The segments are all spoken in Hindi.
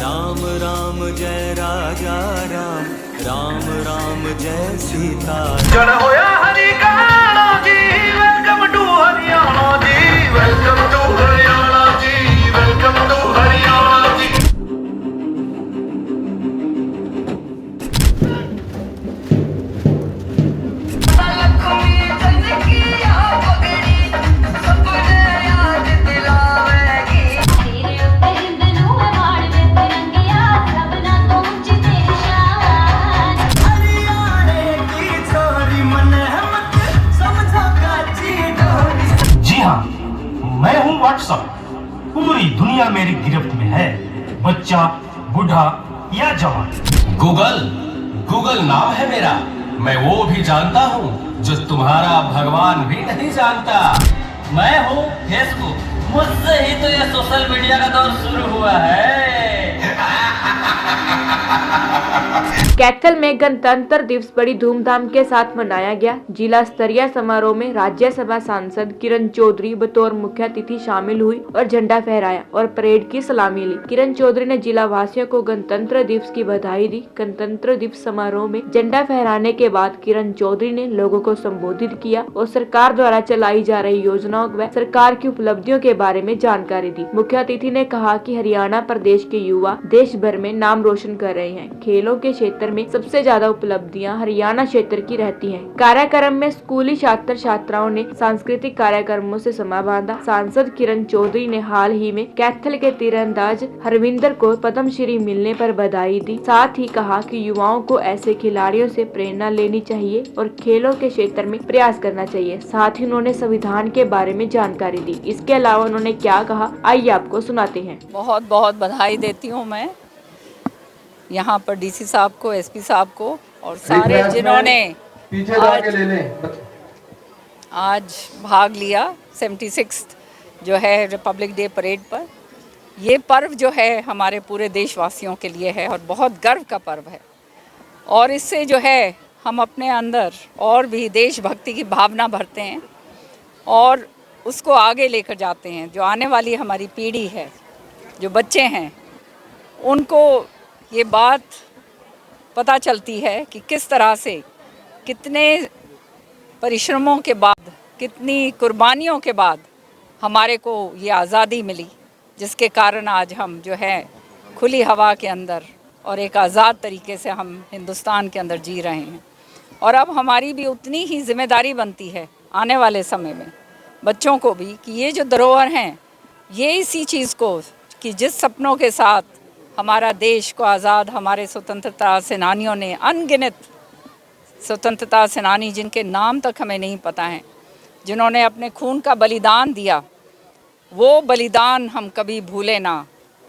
राम राम जय राजा राम, राम राम जय सीता। जन होया हरि काणा जी, welcome to Haryana ji, welcome to Haryana ji, welcome to Haryana ji. जी हाँ, मैं हूँ व्हाट्सएप। पूरी दुनिया मेरी गिरफ्त में है, बच्चा, बूढ़ा या जवान। गूगल नाम है मेरा। मैं वो भी जानता हूँ जो तुम्हारा भगवान भी नहीं जानता। मैं हूँ फेसबुक, मुझसे ही तो ये सोशल मीडिया का दौर शुरू हुआ है। कैथल में गणतंत्र दिवस बड़ी धूमधाम के साथ मनाया गया। जिला स्तरीय समारोह में राज्यसभा सांसद किरण चौधरी बतौर मुख्य अतिथि शामिल हुई और झंडा फहराया और परेड की सलामी ली। किरण चौधरी ने जिला वासियों को गणतंत्र दिवस की बधाई दी। गणतंत्र दिवस समारोह में झंडा फहराने के बाद किरण चौधरी ने लोगों को संबोधित किया और सरकार द्वारा चलाई जा रही योजनाओं व सरकार की उपलब्धियों के बारे में जानकारी दी। मुख्य अतिथि ने कहा कि हरियाणा प्रदेश के युवा देश भर में नाम रोशन कर रहे हैं। खेलों के क्षेत्र में सबसे ज्यादा उपलब्धियां हरियाणा क्षेत्र की रहती हैं। कार्यक्रम में स्कूली छात्र छात्राओं ने सांस्कृतिक कार्यक्रमों से समा बांधा। सांसद किरण चौधरी ने हाल ही में कैथल के तीरंदाज हरविंदर को पद्मश्री मिलने पर बधाई दी। साथ ही कहा कि युवाओं को ऐसे खिलाड़ियों से प्रेरणा लेनी चाहिए और खेलों के क्षेत्र में प्रयास करना चाहिए। साथ ही उन्होंने संविधान के बारे में जानकारी दी। इसके अलावा उन्होंने क्या कहा, आइए आपको सुनाते हैं। बहुत बहुत बधाई देती हूँ मैं यहाँ पर डीसी साहब को, एसपी साहब को और सारे जिन्होंने आज भाग लिया 76 जो है रिपब्लिक डे परेड पर। ये पर्व जो है हमारे पूरे देशवासियों के लिए है और बहुत गर्व का पर्व है और इससे जो है हम अपने अंदर और भी देशभक्ति की भावना भरते हैं और उसको आगे लेकर जाते हैं। जो आने वाली हमारी पीढ़ी है, जो बच्चे हैं, उनको ये बात पता चलती है कि किस तरह से कितने परिश्रमों के बाद, कितनी कुर्बानियों के बाद हमारे को ये आज़ादी मिली, जिसके कारण आज हम जो है खुली हवा के अंदर और एक आज़ाद तरीके से हम हिंदुस्तान के अंदर जी रहे हैं। और अब हमारी भी उतनी ही जिम्मेदारी बनती है आने वाले समय में बच्चों को भी कि ये जो धरोहर हैं, ये इसी चीज़ को कि जिस सपनों के साथ हमारा देश को आज़ाद हमारे स्वतंत्रता सेनानियों ने, अनगिनत स्वतंत्रता सेनानी जिनके नाम तक हमें नहीं पता हैं, जिन्होंने अपने खून का बलिदान दिया, वो बलिदान हम कभी भूले ना।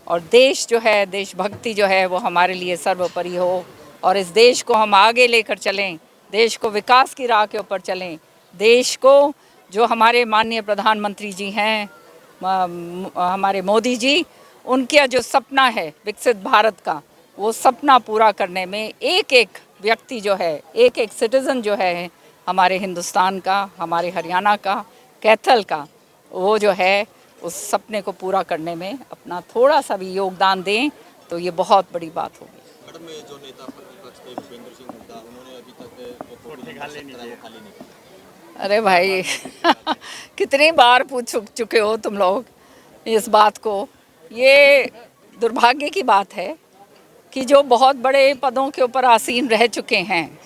और देश जो है, देशभक्ति जो है वो हमारे लिए सर्वोपरि हो और इस देश को हम आगे लेकर चलें, देश को विकास की राह के ऊपर चलें। देश को जो हमारे माननीय प्रधानमंत्री जी हैं, हमारे मोदी जी, उनका जो सपना है विकसित भारत का, वो सपना पूरा करने में एक एक व्यक्ति जो है, एक एक सिटीज़न जो है हमारे हिंदुस्तान का, हमारे हरियाणा का, कैथल का, वो जो है उस सपने को पूरा करने में अपना थोड़ा सा भी योगदान दें तो ये बहुत बड़ी बात होगी। मैडम, जो नेता प्रतिपक्ष थे भूपेंद्र सिंह हुड्डा, उन्होंने अभी तक अरे भाई कितनी बार पूछ चुके हो तुम लोग इस बात को। ये दुर्भाग्य की बात है कि जो बहुत बड़े पदों के ऊपर आसीन रह चुके हैं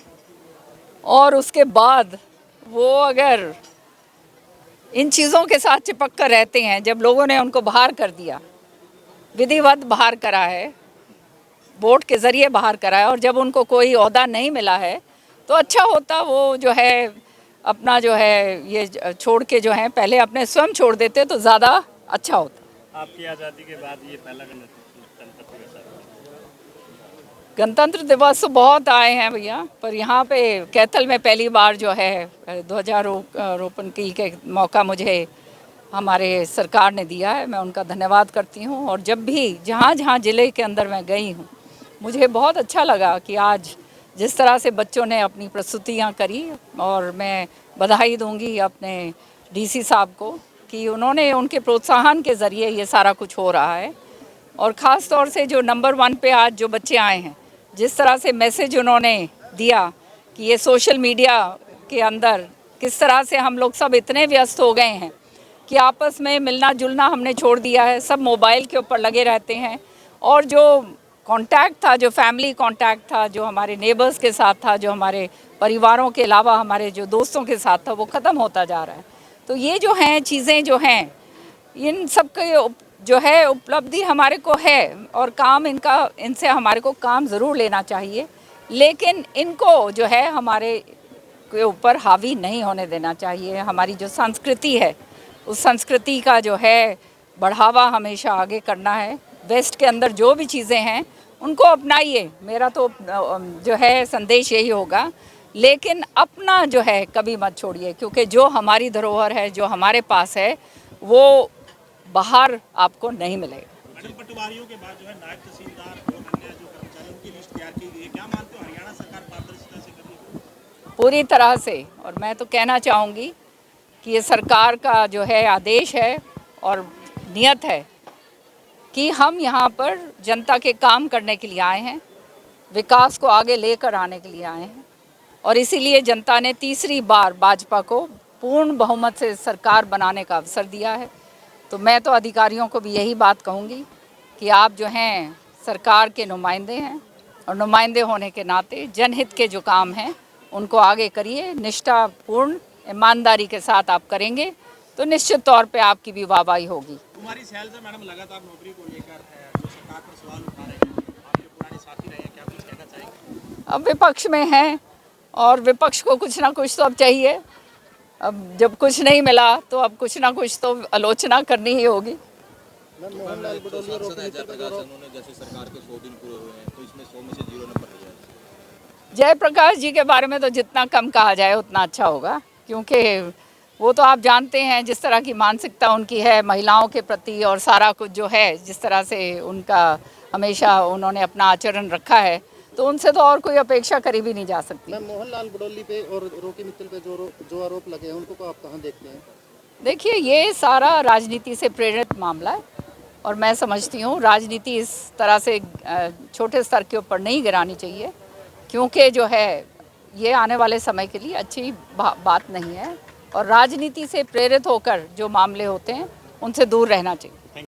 और उसके बाद वो अगर इन चीज़ों के साथ चिपक कर रहते हैं, जब लोगों ने उनको बाहर कर दिया, विधिवत बाहर करा है, वोट के ज़रिए बाहर करा है, और जब उनको कोई ओहदा नहीं मिला है तो अच्छा होता वो जो है अपना जो है ये छोड़ के जो है पहले अपने स्वयं छोड़ देते तो ज़्यादा अच्छा होता। आपकी आज़ादी के बाद ये पहला गणतंत्र दिवस तो बहुत आए हैं भैया, पर यहाँ पे कैथल में पहली बार जो है ध्वजारोपण की के मौका मुझे हमारे सरकार ने दिया है। मैं उनका धन्यवाद करती हूँ और जब भी जहाँ जहाँ ज़िले के अंदर मैं गई हूँ, मुझे बहुत अच्छा लगा कि आज जिस तरह से बच्चों ने अपनी प्रस्तुतियाँ करी, और मैं बधाई दूँगी अपने डीसी साहब को कि उन्होंने उनके प्रोत्साहन के ज़रिए ये सारा कुछ हो रहा है। और ख़ास तौर से जो नंबर 1 पे आज जो बच्चे आए हैं, जिस तरह से मैसेज उन्होंने दिया कि ये सोशल मीडिया के अंदर किस तरह से हम लोग सब इतने व्यस्त हो गए हैं कि आपस में मिलना जुलना हमने छोड़ दिया है, सब मोबाइल के ऊपर लगे रहते हैं। और जो कांटेक्ट था, जो फैमिली कांटेक्ट था, जो हमारे नेबर्स के साथ था, जो हमारे परिवारों के अलावा हमारे जो दोस्तों के साथ था, वो ख़त्म होता जा रहा है। तो ये जो हैं चीज़ें जो हैं, इन सब के जो है उपलब्धि हमारे को है और काम इनसे हमारे को काम ज़रूर लेना चाहिए, लेकिन इनको जो है हमारे के ऊपर हावी नहीं होने देना चाहिए। हमारी जो संस्कृति है, उस संस्कृति का जो है बढ़ावा हमेशा आगे करना है। वेस्ट के अंदर जो भी चीज़ें हैं उनको अपनाइए, मेरा तो जो है संदेश यही होगा, लेकिन अपना जो है कभी मत छोड़िए, क्योंकि जो हमारी धरोहर है, जो हमारे पास है, वो बाहर आपको नहीं मिलेगा। मैडम, पटवारियों के बाद जो है नायब तहसीलदार और अन्य जो कर्मचारियों की लिस्ट तैयार की गई है, क्या मानते हो हरियाणा सरकार पारदर्शिता से कर रही है? पूरी तरह से। और मैं तो कहना चाहूँगी कि ये सरकार का जो है आदेश है और नियत है कि हम यहाँ पर जनता के काम करने के लिए आए हैं, विकास को आगे लेकर आने के लिए आए हैं, और इसीलिए जनता ने तीसरी बार भाजपा को पूर्ण बहुमत से सरकार बनाने का अवसर दिया है। तो मैं तो अधिकारियों को भी यही बात कहूँगी कि आप जो हैं सरकार के नुमाइंदे हैं, और नुमाइंदे होने के नाते जनहित के जो काम हैं उनको आगे करिए। निष्ठापूर्ण ईमानदारी के साथ आप करेंगे तो निश्चित तौर पे आपकी भी वाहवाही होगी। कुमारी सैलजा मैडम लगातार नौकरी को लेकर जो सरकार पर सवाल उठा रहे हैं, आपके पुराने साथी रहे हैं, क्या कुछ कहना चाहेंगे? अब विपक्ष में हैं और विपक्ष को कुछ ना कुछ तो अब चाहिए। अब जब कुछ नहीं मिला तो अब कुछ ना कुछ तो आलोचना करनी ही होगी। मोहनलाल बडोली और जयप्रकाश उन्होंने जैसे सरकार के 100 दिन पूरे हुए हैं, तो इसमें 100 में से 0 नंबर लिया है। जयप्रकाश जी के बारे में तो जितना कम कहा जाए उतना अच्छा होगा, क्योंकि वो तो आप जानते हैं जिस तरह की मानसिकता उनकी है महिलाओं के प्रति, और सारा कुछ जो है जिस तरह से उनका हमेशा उन्होंने अपना आचरण रखा है, तो उनसे तो और कोई अपेक्षा करी भी नहीं जा सकती। मैम, मोहनलाल बडोली पे और रोकी मित्तल पे जो आरोप लगे हैं, उनको आप कहाँ देखते हैं? देखिए, ये सारा राजनीति से प्रेरित मामला है, और मैं समझती हूँ राजनीति इस तरह से छोटे स्तर के ऊपर नहीं गिरानी चाहिए, क्योंकि जो है ये आने वाले समय के लिए अच्छी बात नहीं है, और राजनीति से प्रेरित होकर जो मामले होते हैं उनसे दूर रहना चाहिए।